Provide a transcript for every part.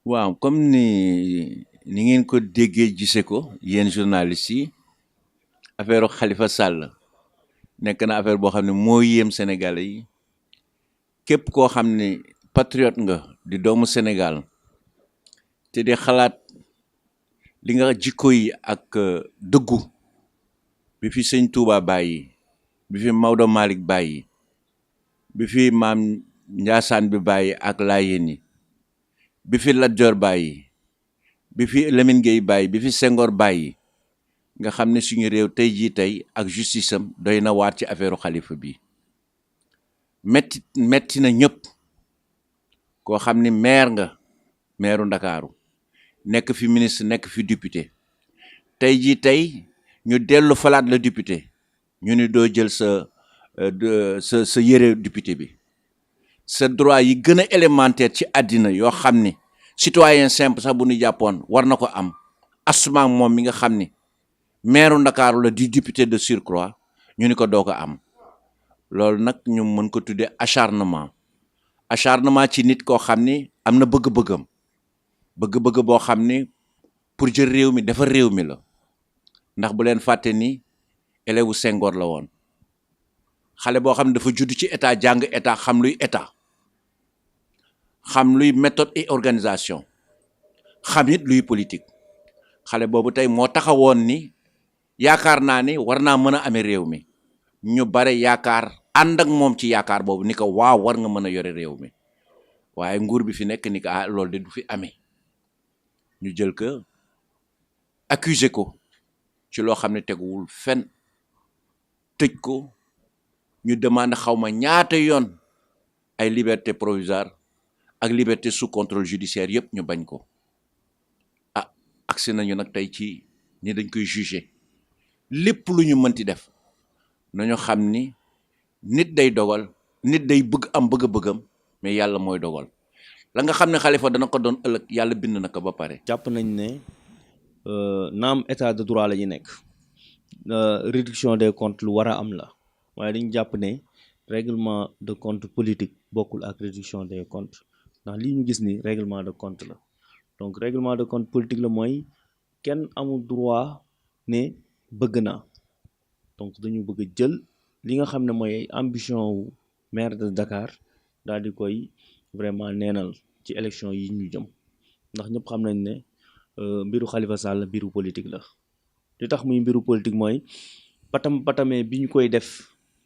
waaw comme ni ngeen ko déggee gise ko yéen journalistes yi affaire Khalifa Sall nekk na affaire boo xam ne moo yéem Sénégalais yi képp koo xam ne patriote nga di doomu Sénégal te di xalaat li nga jikko yi ak dëggu bi fi sëñ Touba bàyyi bi fi Maodo Malick bàyyi bi fi maam Njaasaan bi bàyyi ak Laayeen yi bi fi Lat Joor bàyyi bi fi Lamine Gueye bàyyi bi fi Senghor bàyyi nga xam ne suñu réew tey jii tey ak justice am doy na waat ci affaire Khalifa bi metti na ñëpp koo xam ni maire Ndakaaru nekk fi ministre nekk fi député tey jii tey ñu dellu falaat la député ñu ni doo jël sa yére député bi sa droit yi gën a élémentaire ci àddina yoo xam ni citoyen simple sax bu ñu jàppoon war na ko am asuma moom mi nga xam ni maire Ndakaaru la di député de surcroît ñu ni ko doo ko am loolu nag ñu mën ko tuddee acharnement ci nit koo xam ni am na bëgg-bëggam bëgg-bëgg boo xam ni pour jël réew mi defar réew mi la ndax bu leen fàtte ni élève wu Senghor la woon xale boo xam ne dafa judd ci état jàng état xam luy état xam luy méthode et organisation xam it luy politique xale boobu tey moo taxawoon ni yaakaar naa ni war naa mën a amee réew mi ñu bare yaakaar ànd ak moom ci yaakaar boobu ni ko waaw war nga mën a yore réew mi waaye nguur bi fi nekk ni ko loolu de du fi amee ñu jël ko accuser ko ci loo xam ne teguwul fen tëj ko ñu demande xawma ñaata yoon ay liberté provisoire ak liberté sous contrôle judiciaire yëpp ñu bañ ko agsi nañu nag tey ci ni dañ koy juger lépp lu ñu mënti def nañu xam ni nit day dogal nit day bëgg am bëgg-bëggam mais yàlla mooy dogal la nga xam ne Khalifa dana ko doon ëllëg yàlla bind na ko ba pare. jàpp nañ ne naam état de droit la ñu nekk réduction des comptes lu war a am la waaye dañu jàpp ne règlement de compte politique bokkul ak réduction des comptes ndax lii ñu gis ni règlement de compte la donc règlement de compte politique la mooy kenn amul droit ne bëgg naa donc dañu bëgg a jël li nga xam ne mooy ambition wu maire de Dakar daal di koy vraiment neenal ci élection yi ñu jëm ndax ñëpp xam nañ ne mbiru Khalifa Sall mbiru politique la li tax muy mbiru politique mooy patamee bi ñu koy def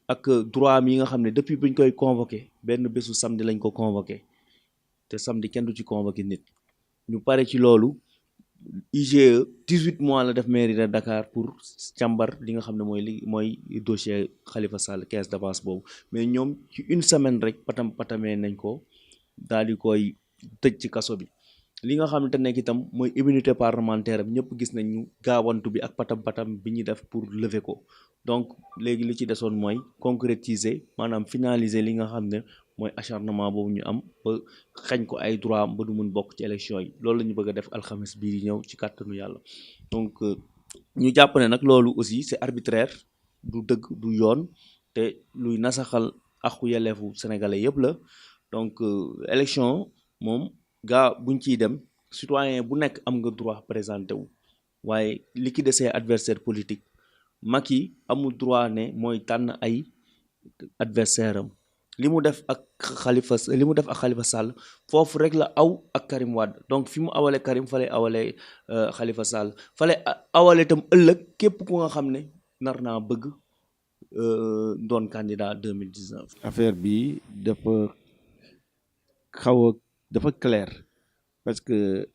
ak droit mi nga xam ne depuis bi ñu koy convoqué benn bésu samedi lañ ko convoqué te samedi kenn du ci convoqué nit ñu pare ci loolu IGE 18 mois la def mairie de Dakar pour càmbar li nga xam ne mooy dossier Khalifa Sall caisse d'avance boobu mais ñoom ci une semaine rek patamee nañ ko daal di koy tëj ci kaso bi li nga xamante nekk itam mooy immunité parlementaire am ñëpp gis nañ ñu gaawantu bi ak patam bi ñuy def pour lever ko donc léegi li ci desoon mooy concrétiser maanaam finaliser li nga xam ne mooy acharnement boobu ñu am ba xañ ko ay droit am ba du mun bokk ci élection yi loolu la ñu bëgg a def alxames bii di ñëw ci kàttanu yàlla donc ñu jàpp ne nag loolu aussi c'est arbitraire du dëgg du yoon te luy nasaxal aqu yelleefu sénégalais yëpp la donc élection moom buñ ciy dem citoyen bu nekk am nga droit présenté wu waaye liquider ses adversaires politiques Macky amul droit ne mooy tànn ay adversaire am li mu def ak Khalifa Sall foofu rek la aw ak Karim Wade donc fi mu awale Karim fa lay awale Khalifa Sall fa lay awale itam ëllëg képp ku nga xam ne nar naa bëgg doon candidat 2019. affaire bi dafa clair parce que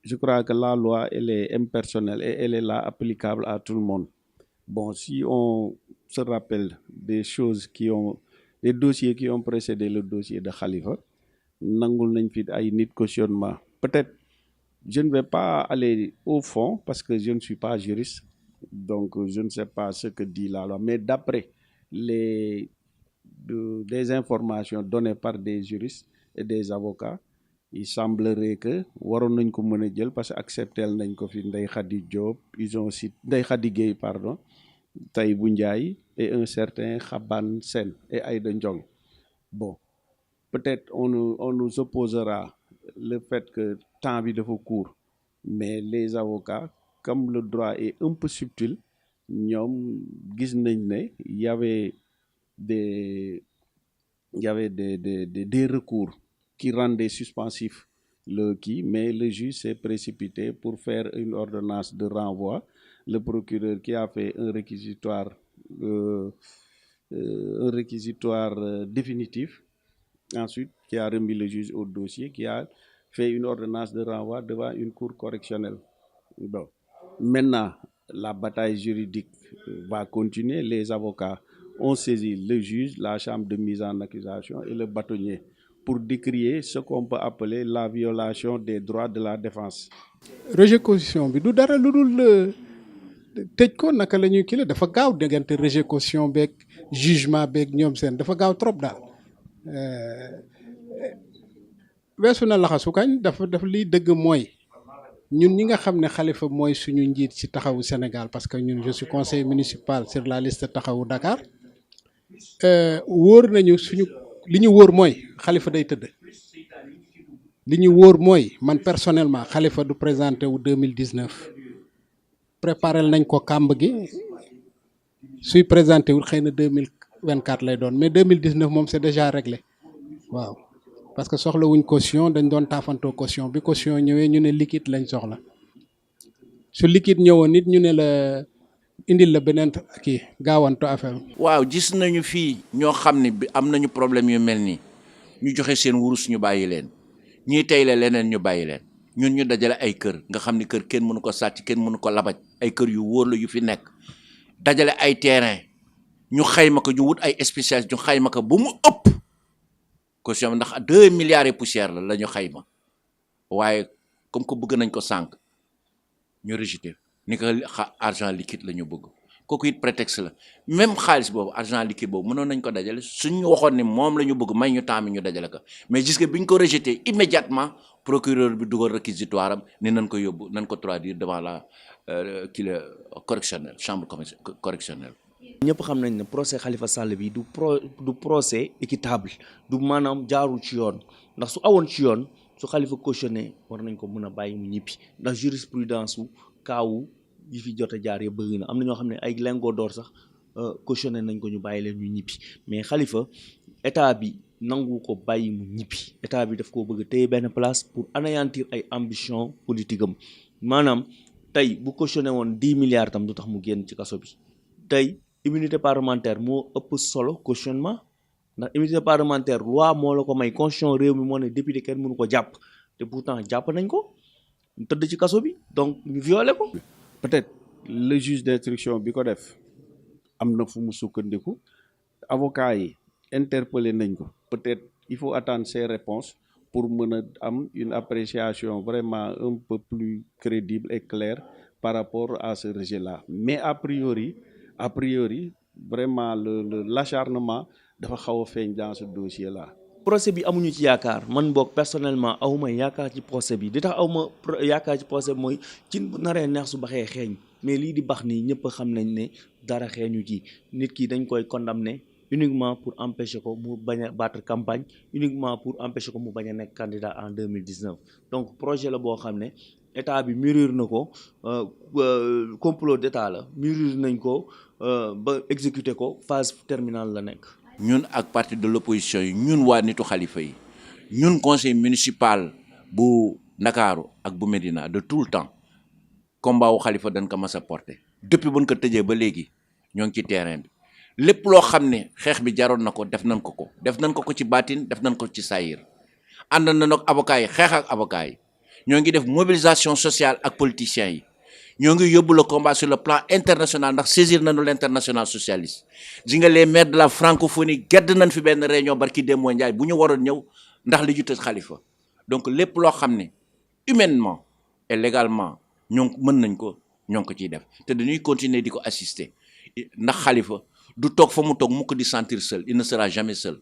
je crois que la loi elle est impersonnelle et elle est là applicable à tout le monde. Bon, si on se rappelle des dossiers qui ont précédé le dossier de Khalifa, nangul nañ fi ay nit cautionnement. Peut-être, je ne vais pas aller au fond parce que je ne suis pas juriste, donc je ne sais pas ce que dit la loi, mais d'après des informations données par des juristes et des avocats, il semblerait que waroon nañ ko mën a jël parce que acceptel nañ ko fi Ndeye Khady Diop ils ont aussi Ndeye Khady Gueye pardon Taïbou Ndiaye et un certain Khaban Sen et Aïda Ndiong. Bon, peut-être on nous opposera le fait que temps bi dafa court, mais les avocats, comme le droit est un peu subtil, ñoom gis nañ ne des il y avait des recours qui rendaient suspensif le qui, mais le juge s'est précipité pour faire une ordonnance de renvoi. Le procureur qui a fait un réquisitoire définitif, ensuite qui a remis le juge au dossier, qui a fait une ordonnance de renvoi devant une cour correctionnelle. Bon. Maintenant, la bataille juridique va continuer. Les avocats ont saisi le juge, la chambre de mise en accusation et le bâtonnier pour décrier ce qu'on peut appeler la violation des droits de la défense. Rejet caution bi du dara lu dul tëj ko naka la ñuy kii la dafa gaaw diggante rejet caution beeg jugement beeg ñoom seen dafa gaaw trop daal weesu na laxasu kañ dafa liy dëgg mooy ñun ñi nga xam ne Khalifa mooy suñu njiit ci taxawu Sénégal parce que ñun je suis conseiller municipal sur la liste taxawu Dakar wóor nañu suñu li ñu wóor mooy Khalifa day tëdd li ñu wóor mooy man personnellement Khalifa du présenté wu 2019 préparé nañ ko kàmb gi suy présenté wul xëy na 2024 lay doon mais 2019 moom c'est déjà réglé waaw parce que soxla wuñ caution dañ doon taafantoo caution bi caution ñëwee ñu ne liquide lañ soxla su liquide ñëwoon nit ñu ne la indil la beneen kii gaawanto affaire. waaw gis nañu fii ñoo xam ne bi am nañu problème yu mel nii ñu joxe seen wurus ñu bàyyi leen ñii tey la leneen ñu bàyyi leen ñun ñu dajale ay kër nga xam ni kër kenn mënu ko sàcc kenn mënu ko labaj ay kër yu wóor la yu fi nekk dajale ay terrain ñu xayma ko ñu wut ay spécialistes ñu xayma ko ba mu ëpp caution ndax 2 milliards et poussière la ñu xayma waaye comme que bëgg nañ ko sànq ñu rejeté ni ko argent liquide la ñu bëgg kooku it prétexte la même xaalis boobu argent liquide boobu mënoon nañ ko dajale suñu waxoon ni moom la ñu bëgg may ñu temps mi ñu dajale ko mais gis nga bi ñu ko rejeté immédiatement procureur bi dugal réquisitoire am ni nañ ko yóbbu nañ ko traduire devant la correctionnelle chambre correctionnelle. ñëpp xam nañ ne procès Khalifa Sall bi du procès équitable du maanaam jaarul ci yoon ndax su awoon ci yoon su Khalifa cautionné war nañ ko mën a bàyyi mu ñibbi ndax jurisprudence su kaawu yi fi jot a jaar yëpp bëri na am na ñoo xam ne ay lingots d'or sax cautionné nañ ko ñu bàyyi leen ñu ñibbi mais Khalifa état bi nangu ko bàyyi mu ñibbi état bi daf koo bëgg a téye benn place pour anéantir ay ambition politique am maanaam tey bu cautionné woon 10 milliards tam du tax mu génn ci kaso bi tey immunité parlementaire moo ëpp solo cautionnement ndax immunité parlementaire loi moo la ko may constitution réew mi moo ne député kenn mënu ko jàpp te pourtant jàpp nañ ko mu tëdd ci kaso bi donc ñu violé ko. Peut-être le juge d'instruction bi ko def am na fu mu sukkandiku avocat yi interpellé nañ ko peut-être il faut attendre ses réponses pour mën a am une appréciation vraiment un peu plus crédible et claire par rapport à ce rejet-là mais a priori vraiment l'acharnement dafa xaw a feeñ dans ce dossier-là. procès bi amuñu ci yaakaar man boog personnellement awma yaakaar ci procès bi di tax awma yaakaar ci procès bi mooy cin bu naree neex su baxee xeeñ mais lii di bax nii ñëpp xam nañ ne dara xeeñu ci nit ki dañ koy condamner uniquement pour empêcher ko mu bañ a battre campagne uniquement pour empêcher ko mu bañ a nekk candidat en 2019 donc projet la boo xam ne état bi mûrir na ko complot d'état la mûrir nañ ko ba exécuter ko phase terminale la nekk. ñun ak parti de l'opposition yi ñun waa nitu Khalifa yi ñun conseil municipal bu Ndakaaru ak bu Médina de tout le temps combat wu Khalifa dañ ko mas a porté depuis buñ ko tëjee ba léegi ñoo ngi ci terrain bi lépp loo xam ne xeex bi jaroon na ko def nañ ko ko ci baatin def nañ ko ci saayir ànd na nag avocat yi xeex ak avocat yi ñoo ngi def mobilisation sociale ak politiciens yi ñoo ngi yóbbu le combat sur le plan international ndax saisir nañu l'international socialiste ji nga les maires de la francophonie gedd nañ fi benn réunion barki Demba Ndiaye bu ñu waroon ñëw ndax li ju tëj Khalifa donc lépp loo xam ne humainement et légalement ñoo mën nañ ko ñoo ngi ko ciy def te dañuy continuer di ko assister ndax Khalifa du toog fa mu toog mukk di sentir seul il ne sera jamais seul